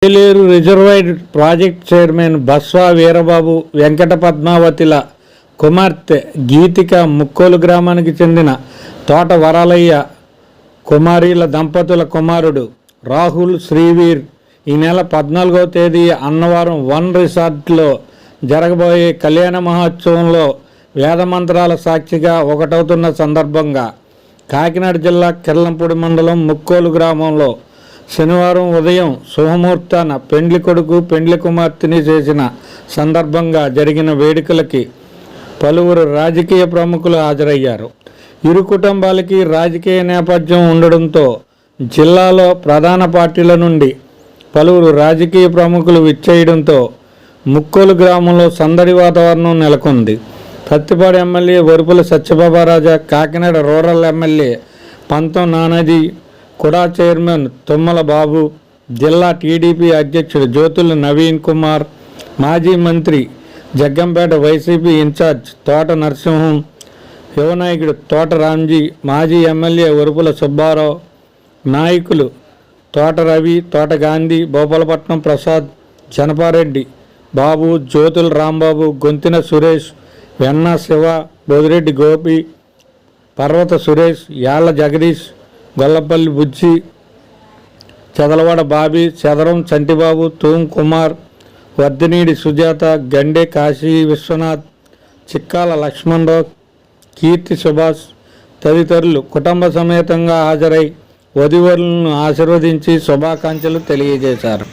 Yeleru reservoir project chairman Baswa Veerababu, Venkata పద్మావతిల కుమార్తె గీతిక ముక్కోలు గ్రామానికి చెందిన తోట వరాలయ్య కుమారీల దంపతుల కుమారుడు రాహుల్ శ్రీవీర్ ఈ నెల 14వ తేదీ అన్నవరం వన్ రిసార్ట్లో జరగబోయే కళ్యాణ మహోత్సవంలో వేదమంత్రాల సాక్షిగా ఒకటవుతున్న సందర్భంగా కాకినాడ జిల్లా కిర్లంపూడి మండలం ముక్కోలు గ్రామంలో శనివారం ఉదయం శుభముహూర్తాన పెండ్లి కొడుకు పెండ్లి కుమార్తెని చేసిన సందర్భంగా జరిగిన వేడుకలకి పలువురు రాజకీయ ప్రముఖులు హాజరయ్యారు. ఇరు కుటుంబాలకి రాజకీయ నేపథ్యం ఉండడంతో జిల్లాలో ప్రధాన పార్టీల నుండి పలువురు రాజకీయ ప్రముఖులు విచ్చేయడంతో ముక్కోలు గ్రామంలో సందడి వాతావరణం నెలకొంది. Prathipadu MLA Varupula Satyababaraja, Kakinada rural MLA Pantham Nanaji, కుడా చైర్మన్ తుమ్మల బాబు, జిల్లా టీడీపీ అధ్యక్షుడు జ్యోతుల నవీన్ కుమార్, మాజీ మంత్రి జగ్గంపేట వైసీపీ ఇన్ఛార్జ్ తోట నరసింహం, యువనాయకుడు తోట రామ్జీ, మాజీ ఎమ్మెల్యే వరుపుల సుబ్బారావు, నాయకులు తోట రవి, తోట గాంధీ, భూపాలపట్నం ప్రసాద్, జనపారెడ్డి బాబు, జ్యోతుల రాంబాబు, గొంతిన సురేష్, వెన్న శివ, బోదిరెడ్డి గోపి, పర్వత సురేష్, యాళ్ల జగదీష్, గొల్లపల్లి బుజ్జి, చదలవాడ బాబీ, చదరం చంటిబాబు, తూం కుమార్, వర్ధినీడి సుజాత, గండే కాశీ విశ్వనాథ్, చిక్కాల లక్ష్మణరావు, కీర్తి సుభాష్ తదితరులు కుటుంబ సమేతంగా హాజరై వధూవరులను ఆశీర్వదించి శుభాకాంక్షలు తెలియజేశారు.